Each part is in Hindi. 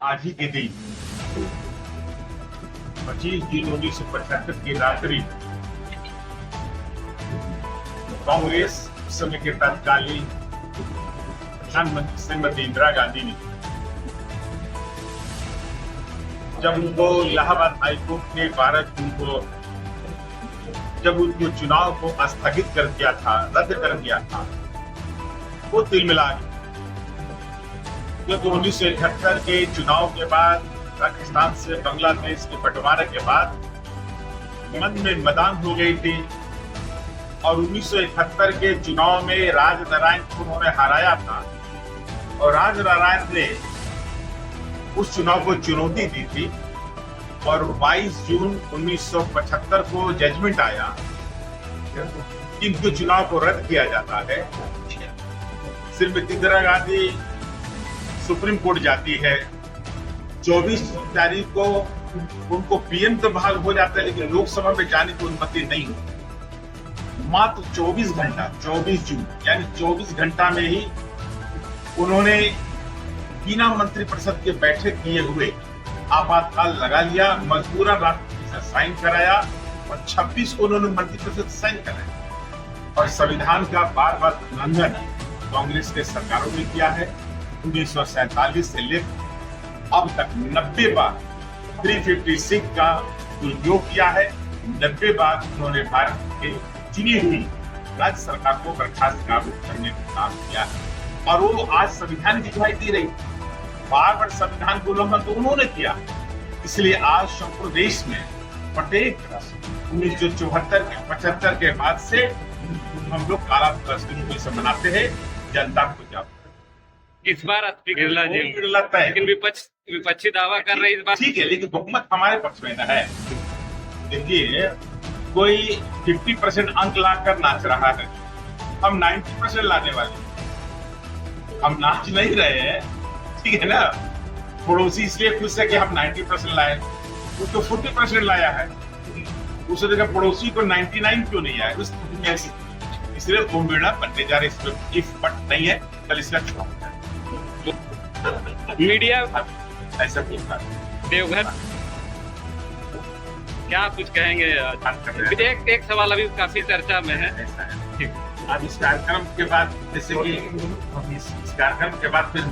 आज ही के दिन 25 जून 1975 की रात्रि कांग्रेस उस समय के तत्कालीन प्रधानमंत्री श्रीमती इंदिरा गांधी ने जब उनको इलाहाबाद हाईकोर्ट ने 12 जून को जब उनको चुनाव को स्थगित कर दिया था, रद्द कर दिया था, वो तिलमिला गई। क्योंकि 1971 के चुनाव के बाद, पाकिस्तान से बांग्लादेश के बंटवारे के बाद मन में मदान हो गई थी और 1971 के चुनाव में राजनारायण को उन्होंने हराया था और राजनारायण ने उस चुनाव को चुनौती दी थी और 22 जून 1975 को जजमेंट आया कि इनको चुनाव को रद्द किया जाता है। श्रीमती इंदिरा गांधी सुप्रीम कोर्ट जाती है, 24 तारीख को उनको पीएम तो बहाल हो जाता है लेकिन लोकसभा में जाने की अनुमति नहीं होती। मात्र 24 घंटा 24 जून यानी 24 घंटा में ही उन्होंने बिना मंत्रिपरिषद के बैठक किए हुए आपातकाल लगा लिया, मजबूरन राष्ट्रपति से साइन कराया और 26 को उन्होंने मंत्रिपरिषद साइन कराया। और संविधान का बार बार उल्लंघन कांग्रेस के सरकारों ने किया है। 1947 से लेकर अब तक 90 बार 356 का दुरुपयोग किया है। 90 बार उन्होंने भारत के चुनी हुई राज्य सरकार को बर्खास्त करने का काम किया है और वो आज संविधान की दुहाई दे रही है। बार बार संविधान का उल्लंघन तो उन्होंने किया, इसलिए आज संपूर्ण देश में प्रत्येक 1974 के 75 के बाद से हम लोग काला दिवस से मनाते हैं। जनता को क्या इस बार बिरला जी लगता है, लेकिन विपक्षी दावा कर रही इस बार। ठीक है, लेकिन बहुमत हमारे पक्ष में न है। देखिए, कोई 50% अंक लाकर नाच रहा है, हम 90% लाने वाले, हम नाच नहीं रहे हैं, ठीक है ना। पड़ोसी इसलिए खुश है कि हम 90% लाए, वो तो 40% लाया है, उस जगह पड़ोसी को 99 क्यों नहीं आया? इसलिए बोमबेड़ा बनने जा रहे, इसमें इफ बट नहीं है, कल इसका चुनाव मीडिया ऐसा बोलता है। देवघर क्या कुछ कहेंगे? एक सवाल अभी काफी चर्चा में है। ऐसा है। ठीक, अब इस कार्यक्रम के बाद, जैसे कि इस कार्यक्रम के बाद फिर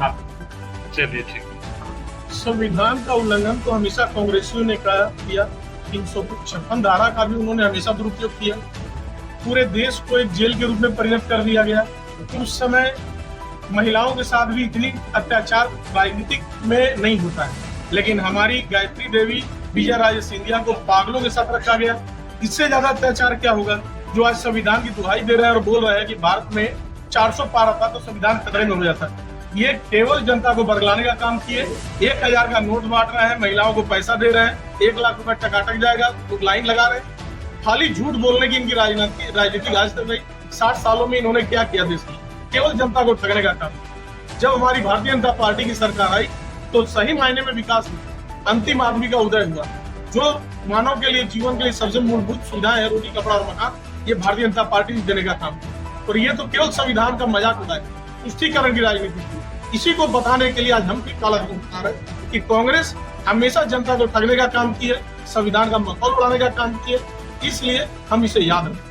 चलिए ठीक। संविधान का उल्लंघन तो हमेशा कांग्रेसियों ने किया। 356 धारा का भी उन्होंने हमेशा दुरुपयोग किया। पूरे देश को एक जेल के रूप में परिणत कर दिया गया। उस समय महिलाओं के साथ भी इतनी अत्याचार राजनीतिक में नहीं होता है, लेकिन हमारी गायत्री देवी, विजय राजे सिंधिया को पागलों के साथ रखा गया। इससे ज्यादा अत्याचार क्या होगा? जो आज संविधान की दुहाई दे रहा है और बोल रहा है कि भारत में 400 पार आता तो संविधान खतरे में हो जाता। ये केवल जनता को बरगलाने का काम किए। 1000 का नोट बांट रहे हैं, महिलाओं को पैसा दे रहे हैं, 1 लाख रुपए टकाटक जाएगा, लोग लाइन लगा रहे हैं। खाली झूठ बोलने की इनकी राजनीतिक आज तक रही। 60 सालों में इन्होंने क्या किया देश में? केवल जनता को ठगने का काम। जब हमारी भारतीय जनता पार्टी की सरकार आई तो सही मायने में विकास हुआ, अंतिम आदमी का उदय हुआ। जो मानव के लिए, जीवन के लिए सबसे मूलभूत सुविधाएं है, रोटी, कपड़ा और मकान, ये भारतीय जनता पार्टी ने देने का काम। और ये तो केवल संविधान का मजाक उड़ाए, तुष्टीकरण की राजनीति की। इसी को बताने के लिए आज हम काला धन उठा रहे हैं कि कांग्रेस हमेशा जनता को ठगने का काम की है, संविधान का मखौल उड़ाने का काम की है। इसलिए हम इसे याद रखें।